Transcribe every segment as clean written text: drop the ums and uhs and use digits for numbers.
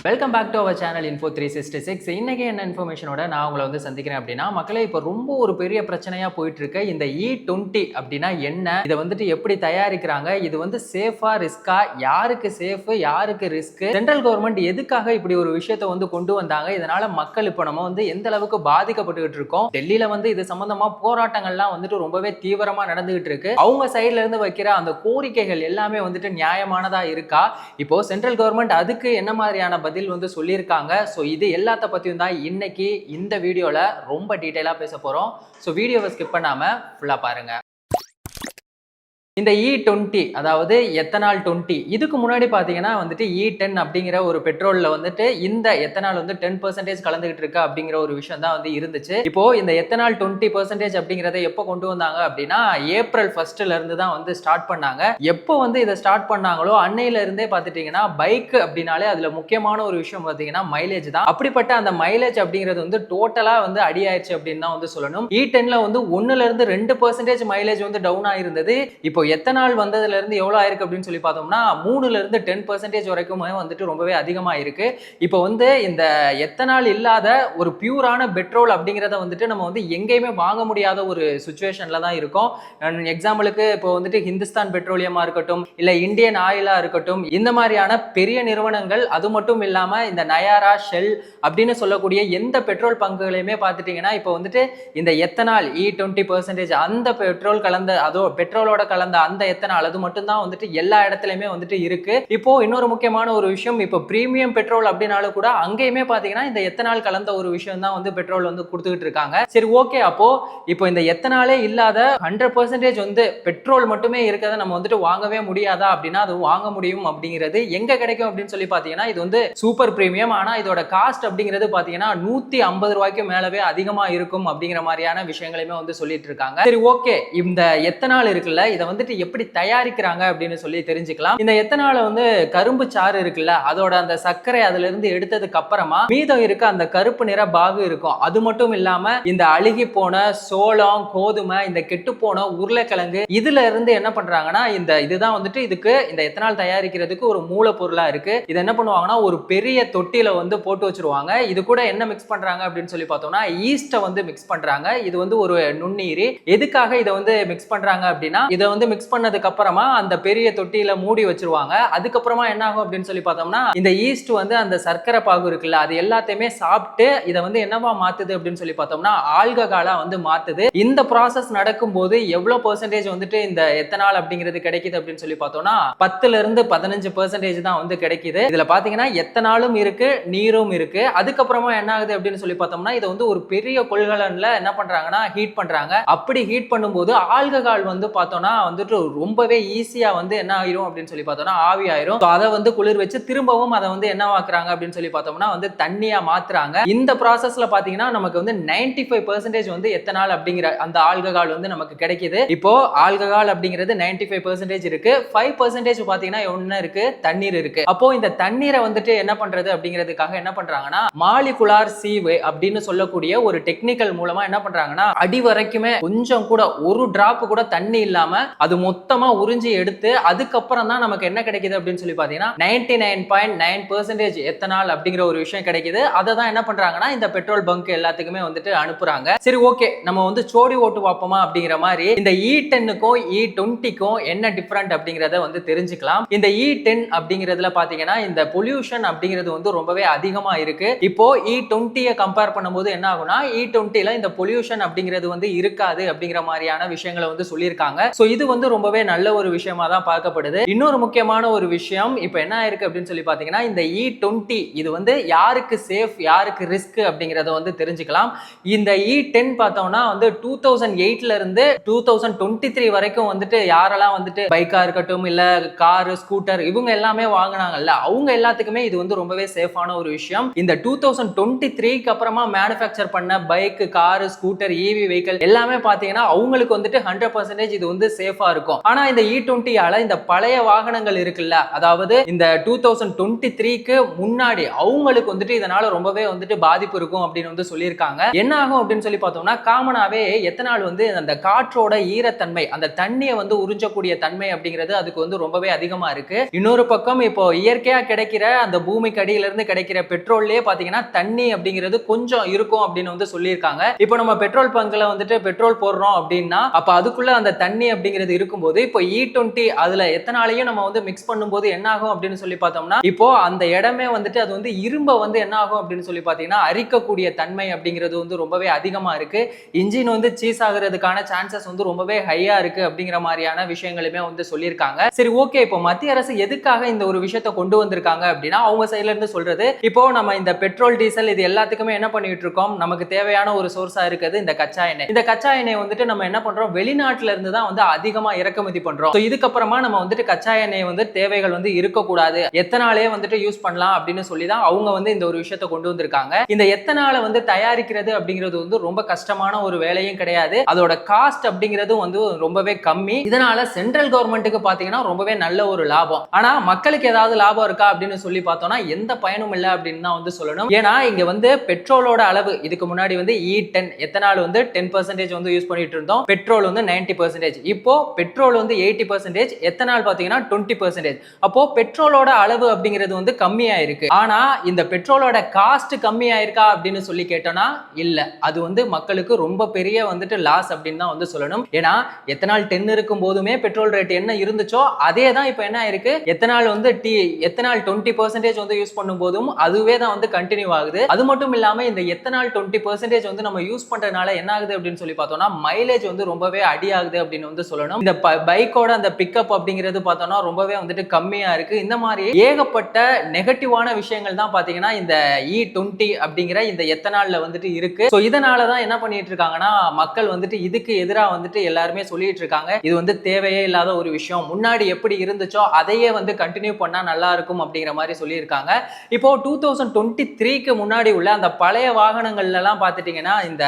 Welcome back to our channel Info 366. இன்னைக்கு என்ன இன்ஃபர்மேஷனோட நான் உங்களை வந்து சந்திக்கிறேன் அப்படின்னா, மக்களே இப்போ ரொம்ப ஒரு பெரிய பிரச்சனையா போயிட்டு இருக்க இந்த E20 அப்படின்னா என்ன, இதை வந்துட்டு எப்படி தயாரிக்கிறாங்க, இது வந்து சேஃபா ரிஸ்கா, யாருக்கு சேஃப் யாருக்கு ரிஸ்க், சென்ட்ரல் கவர்மெண்ட் எதுக்காக இப்படி ஒரு விஷயத்தை வந்து கொண்டு வந்தாங்க, இதனால மக்கள் இப்போ நம்ம வந்து எந்த அளவுக்கு பாதிக்கப்பட்டுகிட்டு இருக்கோம், டெல்லியில வந்து இது சம்பந்தமா போராட்டங்கள்லாம் வந்துட்டு ரொம்பவே தீவிரமா நடந்துகிட்டு இருக்கு. அவங்க சைட்ல இருந்து வைக்கிற அந்த கோரிக்கைகள் எல்லாமே வந்துட்டு நியாயமானதா இருக்கா, இப்போ சென்ட்ரல் கவர்மெண்ட் அதுக்கு என்ன மாதிரியான பதில் வந்து சொல்லியிருக்காங்க. ஸோ இது எல்லாத்த பற்றியும் தான் இன்னைக்கு இந்த வீடியோவில் ரொம்ப டீட்டெயிலாக பேச போகிறோம். ஸோ வீடியோவை ஸ்கிப் பண்ணாமல் ஃபுல்லாக பாருங்கள். இந்த E20 அதாவது எத்தனால் 20, இதுக்கு முன்னாடி பார்த்தீங்கன்னா வந்துட்டு E10 அப்படிங்கிற ஒரு பெட்ரோலில் வந்துட்டு இந்த எத்தனால் வந்து 10% கலந்துகிட்டு இருக்கு அப்படிங்கிற ஒரு விஷயம் தான் வந்து இருந்துச்சு. இப்போ இந்த எத்தனால் 20% அப்படிங்கிறத எப்போ கொண்டு வந்தாங்க அப்படின்னா April 1 இருந்து தான் வந்து ஸ்டார்ட் பண்ணாங்க. எப்போ வந்து இதை ஸ்டார்ட் பண்ணாங்களோ அன்னையில இருந்தே பார்த்துட்டீங்கன்னா பைக் அப்படின்னாலே அதுல முக்கியமான ஒரு விஷயம் பார்த்தீங்கன்னா மைலேஜ் தான். அப்படிப்பட்ட அந்த மைலேஜ் அப்படிங்கிறது வந்து டோட்டலா வந்து அடியாயிருச்சு அப்படின்னு தான் வந்து சொல்லணும். E10ல வந்து 1-2 2% மைலேஜ் வந்து டவுன் ஆயிருந்தது. இப்போ எத்தனால் வந்ததுல இருந்து எவ்வளவு ஆயிருக்கு அப்படின்னு சொல்லி பார்த்தோம்னா 3-10% வரைக்கும் வந்துட்டு ரொம்பவே அதிகமா இருக்கு. இப்போ வந்து இந்த எத்தனால் இல்லாத ஒரு பியூரான பெட்ரோல் அப்படிங்கிறத வந்துட்டு நம்ம வந்து எங்கேயுமே வாங்க முடியாத ஒரு சுச்சுவேஷன்ல தான் இருக்கும். எக்ஸாம்பிளுக்கு இப்போ வந்துட்டு ஹிந்துஸ்தான் பெட்ரோலியமா இருக்கட்டும், இல்ல இந்தியன் ஆயிலா இருக்கட்டும், இந்த மாதிரியான பெரிய நிறுவனங்கள், அது மட்டும் இல்லாம இந்த நயாரா, ஷெல் அப்படின்னு சொல்லக்கூடிய எந்த பெட்ரோல் பங்குகளையுமே பார்த்துட்டீங்கன்னா இப்போ வந்துட்டு இந்த எத்தனால் E20% அந்த பெட்ரோல் கலந்த, அதோ பெட்ரோலோட கலந்த அந்த எத்தனால் அது மட்டும் தான் வந்துட்டு எல்லா இடத்துலயுமே வந்துட்டு இருக்கு. இப்போ இன்னொரு முக்கியமான ஒரு விஷயம், இப்போ பிரீமியம் பெட்ரோல் அப்படினாலும் கூட அங்கேயுமே பாத்தீங்கன்னா இந்த எத்தனால் கலந்த ஒரு விஷயம் தான் வந்து பெட்ரோல் வந்து கொடுத்துக்கிட்டு இருக்காங்க. சரி, ஓகே, அப்போ இப்போ இந்த எத்தனாலே இல்லாத 100% வந்து பெட்ரோல் மட்டுமே இருக்கிறத நம்ம வந்துட்டு வாங்கவே முடியாதா அப்படின்னா அது வாங்க முடியும். அப்படிங்கிறது எங்க கிடைக்கும் அப்படின்னு சொல்லி பாத்தீங்கன்னா இது வந்து சூப்பர் பிரீமியம், ஆனா இதோட காஸ்ட் அப்படிங்கிறது பாத்தீங்கன்னா 150 ரூபாய்க்கு மேலவே அதிகமா இருக்கும் அப்படிங்கிற மாதிரியான விஷயங்களையுமே வந்து சொல்லிட்டு இருக்காங்க. சரி, ஓகே, இந்த எத்தனால் இருக்குல்ல, இதை வந்துட்டு எப்படி தயாரிக்கிறாங்க அப்படின்னு சொல்லி தெரிஞ்சுக்கலாம். இந்த எத்தனால வந்து கரும்பு சாறு இருக்குல்ல, அதோட அந்த சர்க்கரை அதுல இருந்து எடுத்ததுக்கு அப்புறமா மீதம் இருக்க அந்த கருப்பு நிற பாகு இருக்கும். அது மட்டும் இல்லாம இந்த அழுகி போன சோளம், கோதுமை, இந்த கெட்டு போன உருளைக்கிழங்கு, இதுல இருந்து என்ன பண்றாங்கன்னா இதுதான் வந்துட்டு இதுக்கு இந்த எத்தனால் தயாரிக்கிறதுக்கு ஒரு மூலப்பொருளா இருக்கு. இது என்ன பண்ணுவாங்கன்னா ஒரு பெரிய தொட்டியில வந்து போட்டு வச்சிருவாங்க. இது கூட என்ன மிக்ஸ் பண்றாங்க அப்படின்னு சொல்லி பார்த்தோம்னா ஈஸ்ட வந்து மிக்ஸ் பண்றாங்க. இது வந்து ஒரு நுண்ணுயிரி. எதுக்காக இதை வந்து மிக்ஸ் பண்றாங்க அப்படின்னா இதை வந்து மிக்ஸ் பண்ணதுக்கு அப்புறமா அந்த பெரிய தொட்டியில மூடி வச்சிருவாங்க. அதுக்கப்புறமா என்ன ஆகும் அப்படின்னு சொல்லி பார்த்தோம்னா இந்த ஈஸ்ட் வந்து அந்த சர்க்கரை பாகு இருக்குல்ல, அது எல்லாத்தையுமே சாப்பிட்டு இதை வந்து என்னவா மாத்துது அப்படின்னு சொல்லி பார்த்தோம்னா ஆல்கஹாலா வந்து மாத்துது. இந்த ப்ராசஸ் நடக்கும்போது எவ்வளவு பெர்சன்டேஜ் வந்துட்டு இந்த எத்தனால் அப்படிங்கிறது கிடைக்குது அப்படின்னு சொல்லி பார்த்தோம்னா 10-15% தான் வந்து கிடைக்குது. இதுல பாத்தீங்கன்னா எத்தனாலும் இருக்கு, நீரும் இருக்கு. அதுக்கப்புறமா என்ன ஆகுது அப்படின்னு சொல்லி பார்த்தோம்னா இதை வந்து ஒரு பெரிய கொள்கலன்ல என்ன பண்றாங்கன்னா ஹீட் பண்றாங்க. அப்படி ஹீட் பண்ணும்போது ஆல்கஹால் வந்து பார்த்தோம்னா வந்துட்டு ரொம்பவே ஈஸியா வந்து என்ன ஆயிரும் அப்படின்னு சொல்லி பார்த்தோம்னா ஆவி ஆயிரும். அதை வந்து குளிர் வச்சு திரும்பவும் அதை வந்து என்னவாக்குறாங்க அப்படின்னு சொல்லி பார்த்தோம்னா வந்து தண்ணியா மாத்துறாங்க. இந்த ப்ராசஸ்ல பாத்தீங்கன்னா நமக்கு வந்து 95% வந்து எத்தனால் அப்படிங்கிற அந்த ஆல்கஹால் வந்து நமக்கு கிடைக்குது. இப்போ ஆல்கஹால் அப்படிங்கிறது 95% இருக்கு, 5% பாத்தீங்கன்னா என்ன இருக்கு, தண்ணீர் இருக்கு. அப்போ இந்த தண்ணீரை வந்துட்டு என்ன பண்றது அப்படிங்கிறதுக்காக என்ன பண்றாங்கன்னா மாலிகுலார் சீவ் அப்படின்னு சொல்லக்கூடிய ஒரு டெக்னிக்கல் மூலமா என்ன பண்றாங்கன்னா அடி வரைக்குமே கொஞ்சம் கூட ஒரு டிராப் கூட தண்ணி இல்லாம அது மொத்தமா உறிஞ்சி எடுத்து அதுக்கப்புறம் தான் நமக்கு என்ன கிடைக்குது அப்படின்னு சொல்லி பாத்தீங்கன்னா 99.9% எத்தனால் அப்படிங்கிற ஒரு விஷயம் கிடைக்குது. அதை தான் என்ன பண்றாங்கன்னா இந்த பெட்ரோல் பங்க் எல்லாத்துக்குமே வந்துட்டு அனுப்புறாங்க. சரி, ஓகே, நம்ம வந்து சோடி ஓட்டு பார்ப்போமா அப்படிங்கிற மாதிரி இந்த E10க்கும் E20க்கும் என்ன டிஃபரண்ட் அப்படிங்கறத வந்து தெரிஞ்சுக்கலாம். இந்த E10 அப்படிங்கிறதுல பாத்தீங்கன்னா இந்த பொல்யூஷன் அப்படிங்கிறது வந்து ரொம்பவே அதிகமா இருக்கு. இப்போ E20 கம்பேர் பண்ணும்போது என்ன ஆகும்னா E20ல இந்த பொல்யூஷன் அப்படிங்கிறது வந்து இருக்காது அப்படிங்கிற மாதிரியான விஷயங்களை வந்து சொல்லியிருக்காங்க. சோ இது வந்து ரொம்பவே நல்ல ஒரு விஷயமா தான் பார்க்கப்படுது. இன்னொரு முக்கியமான ஒரு விஷயம் இப்போ என்ன ஆயிருக்கு அப்படின்னு சொல்லி பாத்தீங்கன்னா இந்த E20 இது வந்து யாருக்கு சேஃப் யாருக்கு ரிஸ்க் அப்படிங்கறத வந்து தெரிஞ்சுக்கலாம். இந்த E10 பார்த்தோம்னா வந்து 2008ல இருந்து 2023 வரைக்கும் வந்துட்டு யாரெல்லாம் வந்துட்டு பைக்கா இருக்கட்டும் இல்ல கார் ஸ்கூட்டர் இவங்க எல்லாமே வாங்கினாங்கல்ல அவங்க எல்லாத்துக்குமே இது வந்து ரொம்பவே சேஃபான ஒரு விஷயம். இந்த 2023க்கு அப்புறமா மேனுஃபேக்சர் பண்ண bike, car, scooter, EV vehicle எல்லாமே பாத்தீங்கன்னா அவங்களுக்கு வந்துட்டு 100% இது வந்து சேஃபா சேஃபா இருக்கும். ஆனா இந்த E20ஆல இந்த பழைய வாகனங்கள் இருக்குல்ல, அதாவது இந்த 2023க்கு முன்னாடி அவங்களுக்கு வந்துட்டு இதனால ரொம்பவே வந்துட்டு பாதிப்பு இருக்கும் அப்படின்னு வந்து சொல்லியிருக்காங்க. என்ன ஆகும் அப்படின்னு சொல்லி பார்த்தோம்னா, காமனாவே எத்தனால் வந்து அந்த காற்றோட ஈரத்தன்மை, அந்த தண்ணியை வந்து உறிஞ்சக்கூடிய தன்மை அப்படிங்கிறது அதுக்கு வந்து ரொம்பவே அதிகமா இருக்கு. இன்னொரு பக்கம் இப்போ இயற்கையா கிடைக்கிற அந்த பூமிக்கு அடியில இருந்து கிடைக்கிற பெட்ரோல்லே பாத்தீங்கன்னா தண்ணி அப்படிங்கிறது கொஞ்சம் இருக்கும் அப்படின்னு வந்து சொல்லியிருக்காங்க. இப்போ நம்ம பெட்ரோல் பங்க்ல வந்துட்டு பெட்ரோல் போடுறோம் அப்படின்னா அப்ப அதுக்குள்ள அந்த தண்ணி அப்படிங்கிறது இருக்கும்போது இப்போ E20 அதுல எத்தனாலையும் நம்ம வந்து மிக்ஸ் பண்ணும்போது என்ன ஆகும் அப்படின்னு சொல்லி பார்த்தோம்னா, இப்போ அந்த இடமே வந்துட்டு அது வந்து இரும்ப வந்து என்ன ஆகும் அப்படின்னு சொல்லி பாத்தீங்கன்னா அரிக்கக்கூடிய தன்மை அப்படிங்கிறது வந்து ரொம்பவே அதிகமா இருக்கு. இன்ஜின் வந்து சீஸ் ஆகுறதுக்கான சான்சஸ் வந்து ரொம்பவே ஹையா இருக்கு அப்படிங்கிற மாதிரியான விஷயங்களுமே வந்து சொல்லியிருக்காங்க. சரி, ஓகே, இப்போ மத்திய அரசு எதுக்காக இந்த ஒரு விஷயத்தை கொண்டு வந்திருக்காங்க அப்படின்னா அவங்க சைட்ல இருந்து சொல்றது, இப்போ நம்ம இந்த பெட்ரோல் டீசல் இது எல்லாத்துக்குமே என்ன பண்ணிட்டு இருக்கோம், நமக்கு தேவையான ஒரு சோர்ஸா இருக்குது இந்த கச்சா எண்ணெய். இந்த கச்சா எண்ணெய் வந்துட்டு நம்ம என்ன பண்றோம், வெளிநாட்டுல இருந்து தான் வந்து அதிகமா இறக்குமதி பண்றோம். இதுக்கப்புறமா நம்ம வந்துட்டு கச்சா எண்ணெய் வந்து தேவைகள் வந்து இருக்கக்கூடாது, எத்தனாலே வந்துட்டு யூஸ் பண்ணலாம் அப்படின்னு சொல்லி தான் அவங்க வந்து இந்த ஒரு விஷயத்தை கொண்டு வந்திருக்காங்க. இந்த எத்தனால வந்து தயாரிக்கிறது அப்படிங்கிறது வந்து ரொம்ப கஷ்டமான ஒரு வேலையும் கிடையாது, அதோட காஸ்ட் அப்படிங்கிறதும் வந்து ரொம்பவே கம்மி. இதனால சென்ட்ரல் கவர்மெண்ட்டுக்கு பாத்தீங்கன்னா ரொம்பவே நல்ல ஒரு லாபம். ஆனா மக்களுக்கு ஏதாவது லாபம் இருக்கா அப்படின்னு சொல்லி பார்த்தோம்னா எந்த பயனும் இல்லை அப்படின்னு தான் வந்து சொல்லணும். ஏன்னா இங்க வந்து பெட்ரோலோட அளவு இதுக்கு முன்னாடி வந்து E10 எத்தனால் வந்து 10% வந்து யூஸ் பண்ணிட்டு இருந்தோம், பெட்ரோல் வந்து 90%. இப்போ பெட்ரோல் வந்து 80%, எத்தனால் பாத்தீங்கன்னா 20%. அப்போ பெட்ரோலோட அளவு அப்படிங்கிறது வந்து கம்மியா இருக்கு. ஆனா இந்த பெட்ரோலோட காஸ்ட் கம்மியா இருக்கா அப்படின்னு சொல்லி கேட்டோம்னா இல்ல, அது வந்து மக்களுக்கு ரொம்ப பெரிய வந்துட்டு லாஸ் அப்படின்னு தான் வந்து சொல்லணும். ஏன்னா எத்தனால் 10 இருக்கும் போதுமே பெட்ரோல் ரேட் என்ன இருந்துச்சோ அதே தான் இப்போ என்ன இருக்கு, எத்தனால் வந்து எத்தனால் 20% வந்து யூஸ் பண்ணும் போதும் அதுவே தான் வந்து கண்டினியூ ஆகுது. அது மட்டும் இல்லாம இந்த எத்தனால் 20% வந்து நம்ம யூஸ் பண்றதுனால என்ன ஆகுது அப்படின்னு சொல்லி பார்த்தோம்னா மைலேஜ் வந்து ரொம்பவே அடி ஆகுது அப்படின்னு வந்து சொல்லணும். இந்த பைக்கோட அந்த பிக்கப் அப்படிங்கிறது பார்த்தோம்னா ரொம்பவே வந்துட்டு கம்மியா இருக்கு. இந்த மாதிரி ஏகப்பட்ட நெகட்டிவான விஷயங்கள் தான் பாத்தீங்கன்னா இந்த E20 அப்படிங்கிற இந்த எத்தனால்ல வந்துட்டு இருக்கு. சோ இதனால தான் என்ன பண்ணிட்டு இருக்காங்கன்னா மக்கள் வந்துட்டு இதுக்கு எதிராக வந்துட்டு எல்லாருமே சொல்லிட்டு இருக்காங்க, இது வந்து தேவையே இல்லாத ஒரு விஷயம், முன்னாடி எப்படி இருந்துச்சோ அதையே வந்து கண்டினியூ பண்ணா நல்லா இருக்கும் அப்படிங்கிற மாதிரி சொல்லியிருக்காங்க. இப்போ 2023க்கு முன்னாடி உள்ள அந்த பழைய வாகனங்கள்ல எல்லாம் பாத்துட்டீங்கன்னா இந்த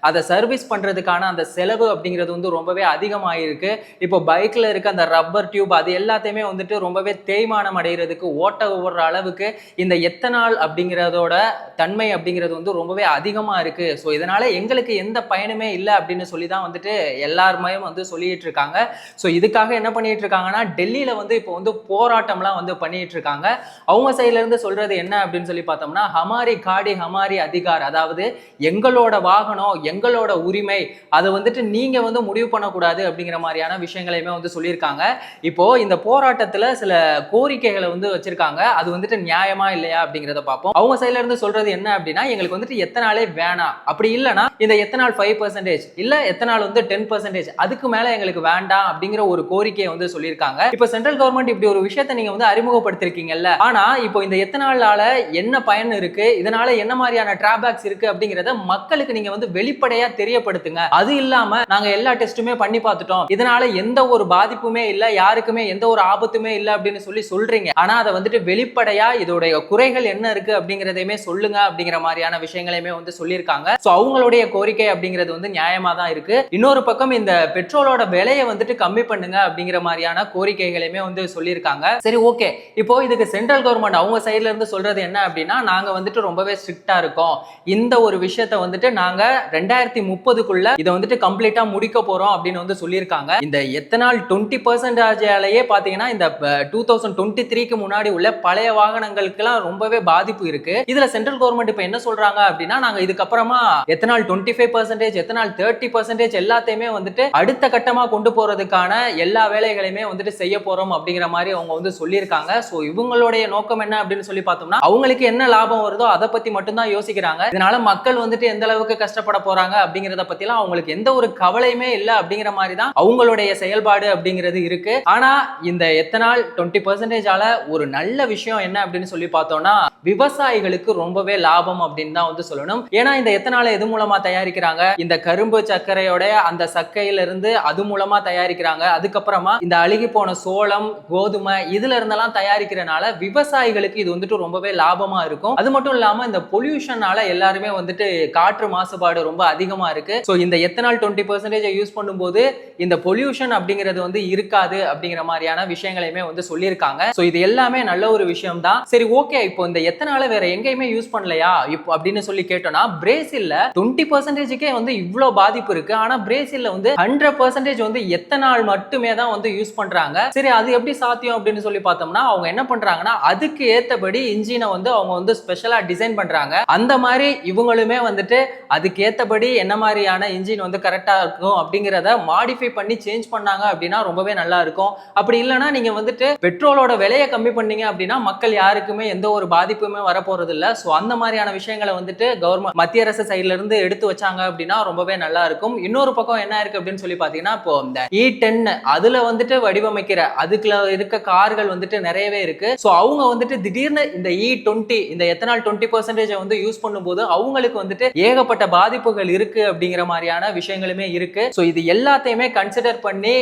அதை சர்வீஸ் பண்றதுக்கான அந்த செலவு அப்படிங்கிறது வந்து ரொம்பவே அதிகமாயிருக்கு. இப்போ பைக்ல இருக்க அந்த ரப்பர் டியூப் அது எல்லாத்தையுமே வந்துட்டு ரொம்பவே தேய்மானம் அடைகிறதுக்கு ஓட்ட ஓடுற அளவுக்கு இந்த எத்தனால் அப்படிங்கிறதோட தன்மை அப்படிங்கிறது வந்து ரொம்பவே அதிகமா இருக்கு. ஸோ இதனால எங்களுக்கு எந்த பயனுமே இல்லை அப்படின்னு சொல்லி தான் வந்துட்டு எல்லாருமே வந்து சொல்லிட்டு இருக்காங்க. ஸோ இதுக்காக என்ன பண்ணிட்டு இருக்காங்கன்னா டெல்லியில வந்து இப்போ வந்து போராட்டம்லாம் வந்து பண்ணிட்டு இருக்காங்க. அவங்க சைட்ல இருந்து சொல்றது என்ன அப்படின்னு சொல்லி பார்த்தோம்னா ஹமாரி காடி ஹமாரி அதிகார், அதாவது எங்களோட வாகனம் எங்களோட உரிமை, அதை வந்துட்டு நீங்க வந்து முடிவு பண்ணக்கூடாது அப்படிங்கிற மாதிரியான விஷயங்களையுமே வந்து சொல்லியிருக்காங்க. இப்போ இந்த போராட்டத்துல சில கோரிக்கைகளை வந்து வச்சிருக்காங்க, அது வந்துட்டு நியாயமா இல்லையா அப்படிங்கிறத பார்ப்போம். அவங்க சைட்ல இருந்து சொல்றது என்ன அப்படின்னா எங்களுக்கு வந்துட்டு எத்தனாலே வேணாம், அப்படி இல்லைன்னா இந்த எத்தனால் 5% இல்ல எத்தனால் வந்து 10% அதுக்கு மேல எங்களுக்கு வேண்டாம் அப்படிங்கிற ஒரு கோரிக்கையை வந்து சொல்லியிருக்காங்க. இப்போ சென்ட்ரல் கவர்மெண்ட் இப்படி ஒரு விஷயத்தை நீங்க வந்து அறிமுகப்படுத்திருக்கீங்கல்ல, ஆனா இப்போ இந்த எத்தனாலால என்ன பயன் இருக்கு, இதனால என்ன மாதிரியான டிராபேக்ஸ் இருக்கு அப்படிங்கிறத மக்களுக்கு நீங்க வந்து வெளிப்படையா தெரியப்படுத்துங்க. அது இல்லாம நாங்க எல்லா டெஸ்ட்டுமே பண்ணி பார்த்துட்டோம், இதனால எந்த ஒரு பாதிப்புமே இல்ல, யாருக்குமே எந்த ஒரு ஆபத்துமே இல்ல அப்படின்னு சொல்றீங்க, ஆனா அதை வந்துட்டு வெளிப்படையா இதோடைய குறைகள் என்ன இருக்கு அப்படிங்கிறதையுமே சொல்லுங்க அப்படிங்கிற மாதிரியான விஷயங்களையுமே வந்து சொல்லியிருக்காங்க. சோ அவங்களுடைய கோரிக்கை அப்படிங்கிறது வந்து நியாயமா தான் இருக்கு. இன்னொரு பக்கம் இந்த பெட்ரோலோட விலையை வந்துட்டு கம்மி பண்ணுங்க அப்படிங்கிற மாதிரியான கோரிக்கைகளையுமே வந்து சொல்லியிருக்காங்க. சரி, ஓகே, இப்போ இதுக்கு சென்ட்ரல் கவர்மெண்ட் அவங்க சைட்ல இருந்து சொல்றது என்ன அப்படின்னா நாங்க வந்துட்டு ரொம்பவே ஸ்ட்ரிக்டா இருக்கோம், இந்த ஒரு விஷயத்தை வந்துட்டு நாங்க 2030க்குள்ள இதை வந்துட்டு கம்ப்ளீட்டா முடிக்க போறோம் அப்படின்னு வந்து சொல்லியிருக்காங்க. இந்த எத்தனால் 20% பாத்தீங்கன்னா இந்த 2023க்கு முன்னாடி உள்ள பழைய வாகனங்களுக்கெல்லாம் ரொம்பவே பாதிப்பு இருக்கு. இதுல சென்ட்ரல் கவர்மெண்ட் இப்ப என்ன சொல்றாங்க அப்படின்னா நாங்க இதுக்கப்புறமா எத்தனால் 25%, எத்தனால் 30% எல்லாத்தையுமே வந்துட்டு அடுத்த கட்டமா கொண்டு போறதுக்கான எல்லா வேலைகளையுமே வந்துட்டு செய்ய போறோம் அப்படிங்கிற மாதிரி அவங்க வந்து சொல்லியிருக்காங்க. சோ இவங்களுடைய நோக்கம் என்ன அப்படின்னு சொல்லி பார்த்தோம்னா அவங்களுக்கு என்ன லாபம் வருதோ அதை பத்தி மட்டும் தான் யோசிக்கிறாங்க. இதனால மக்கள் வந்துட்டு எந்த அளவுக்கு கஷ்டப்பட போறாங்க அப்படிங்கறத பத்திலாம் அவங்களுக்கு எந்த ஒரு கவலையுமே இல்லை அப்படிங்கிற மாதிரி தான் அவங்களுடைய செயல்பாடு அப்படிங்கிறது இருக்கு. ஆனா இந்த எத்தனால் 20%ஆல ஒரு நல்ல விஷயம் என்ன அப்படின்னு சொல்லி பார்த்தோம்னா விவசாயிகளுக்கு ரொம்பவே லாபம் அப்படின்னு தான் வந்து சொல்லணும். ஏன்னா இந்த எத்தனால எது மூலமா தயாரிக்கிறாங்க, இந்த கரும்பு சர்க்கரையோட அந்த சக்கையில இருந்து அது மூலமா தயாரிக்கிறாங்க. அதுக்கப்புறமா இந்த அழுகி போன சோளம் கோதுமை இதுல இருந்தெல்லாம் தயாரிக்கிறனால விவசாயிகளுக்கு இது வந்துட்டு ரொம்பவே லாபமா இருக்கும். அது மட்டும் இல்லாம இந்த பொல்யூஷனால எல்லாருமே வந்துட்டு காற்று மாசுபாடு ரொம்ப அதிகமா இருக்கு. ஸோ இந்த எத்தனால் 20% யூஸ் பண்ணும்போது இந்த பொல்யூஷன் அப்படிங்கிறது வந்து இருக்காது அப்படிங்கிற மாதிரியான விஷயங்களையுமே வந்து சொல்லியிருக்காங்க. ஸோ இது எல்லாமே நல்ல ஒரு விஷயம் தான். சரி, ஓகே, இப்போ இந்த எத்தனால வேற எங்கேயுமே யூஸ் பண்ணலையா இப்போ அப்படின்னு சொல்லி கேட்டோம்னா, பிரேசில்ல 20%க்கே வந்து இவ்வளோ பாதிப்பு இருக்கு. ஆனா பிரேசில்ல வந்து 100% வந்து எத்தனால் மட்டுமே தான் வந்து யூஸ் பண்றாங்க. சரி, அது எப்படி சாத்தியம் அப்படின்னு சொல்லி பார்த்தோம்னா, அவங்க என்ன பண்றாங்கன்னா அதுக்கு ஏத்தபடி இன்ஜினை வந்து அவங்க வந்து ஸ்பெஷலா டிசைன் பண்றாங்க. அந்த மாதிரி இவங்களுமே வந்துட்டு அதுக்கு ஏத்தபடி என்ன மாதிரியான இன்ஜின் வந்து கரெக்டா இருக்கும் அப்படிங்கிறத மாடிஃபை பண்ணி சேஞ்ச் பண்ணாங்க அப்படின்னா ரொம்பவே நல்லா இருக்கும். அப்படி இல்லைன்னா நீங்க வந்துட்டு பெட்ரோலோட விலையை கம்மி பண்ணீங்க அப்படின்னா மக்கள் யாருக்குமே எந்த ஒரு பாதிப்புமே வரப்போறது இல்லை. ஸோ அந்த மாதிரியான விஷயங்களை வந்துட்டு கவர்மெண்ட் மத்திய அரசு சைட்ல இருந்து எடுத்து வச்சாங்க அப்படின்னா ரொம்பவே நல்லா இருக்கும். இன்னொரு பக்கம் என்ன இருக்கு அப்படின்னு சொல்லி பாத்தீங்கன்னா, இப்போ இந்த E10 அதுல வந்துட்டு வடிவமைக்கிற அதுக்குள்ள இருக்க கார்கள் வந்துட்டு நிறையவே இருக்கு. ஸோ அவங்க வந்துட்டு திடீர்னு இந்த E20 இந்த எத்தனால் 20% வந்து யூஸ் பண்ணும்போது அவங்களுக்கு வந்துட்டு ஏகப்பட்ட பாதிப்புகள் இருக்கு அப்படிங்கிற மாதிரியான விஷயங்களுமே இருக்கு. ஸோ இது எல்லாத்தையுமே கன்சிடர் பண்ணி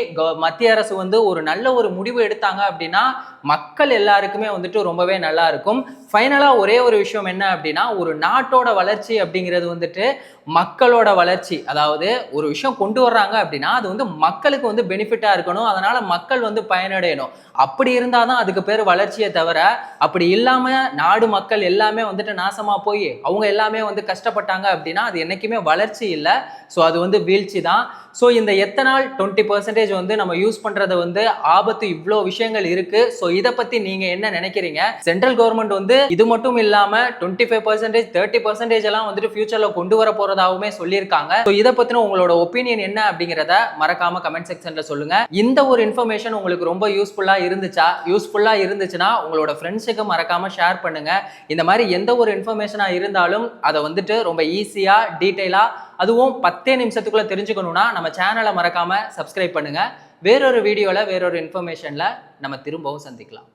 மத்திய அரசு வந்து ஒரு நல்ல ஒரு முடிவு எடுத்தாங்க அப்படின்னா மக்கள் எல்லாருக்குமே வந்துட்டு ரொம்பவே நல்லா இருக்கும். ஃபைனலா ஒரே ஒரு விஷயம் என்ன அப்படின்னா, ஒரு நாட்டோட வளர்ச்சி அப்படிங்கிறது வந்துட்டு மக்களோட வளர்ச்சி. அதாவது ஒரு விஷயம் கொண்டு வர்றாங்க அப்படின்னா அது வந்து மக்களுக்கு வந்து பெனிஃபிட்டா இருக்கணும். அதனால மக்கள் வந்து பயனடையணும். அப்படி இருந்தாதான் அதுக்கு பேர் வளர்ச்சியை தவிர, அப்படி இல்லாம நாடு மக்கள் எல்லாமே வந்துட்டு நாசமா போய் அவங்க எல்லாமே வந்து கஷ்டப்பட்டாங்க அப்படின்னா அது என்னைக்குமே வளர்ச்சி இல்லை. ஸோ அது வந்து வீழ்ச்சி தான். ஸோ இந்த எத்தனால் 20% வந்து நம்ம யூஸ் பண்றது வந்து ஆபத்து, இவ்வளோ விஷயங்கள் இருக்கு. ஸோ இதை பத்தி நீங்க என்ன நினைக்கிறீங்க? சென்ட்ரல் கவர்மெண்ட் வந்து இது மட்டும் இல்லாம 25% 30% எல்லாம் வந்துட்டு ஃபியூச்சர்ல கொண்டு வர போறதாவுமே சொல்லியிருக்காங்க. ஸோ இதை பத்தின உங்களோட ஒப்பீனியன் என்ன அப்படிங்கிறத மறக்காம கமெண்ட் செக்ஷன்ல சொல்லுங்க. இந்த ஒரு இன்ஃபர்மேஷன் உங்களுக்கு ரொம்ப யூஸ்ஃபுல்லா இருந்துச்சுன்னா உங்களோட ஃப்ரெண்ட்ஸுக்கு மறக்காம ஷேர் பண்ணுங்க. இந்த மாதிரி எந்த ஒரு இன்ஃபர்மேஷனா இருந்தாலும் அதை வந்துட்டு ரொம்ப ஈஸியா டீடைலா அதுவும் 10 நிமிஷத்துக்குள்ள தெரிஞ்சுக்கணும்னா நம்ம சேனலை மறக்காம சப்ஸ்கிரைப் பண்ணுங்க. வேறொரு வீடியோல வேறொரு இன்ஃபர்மேஷன்ல நம்ம திரும்பவும் சந்திக்கலாம்.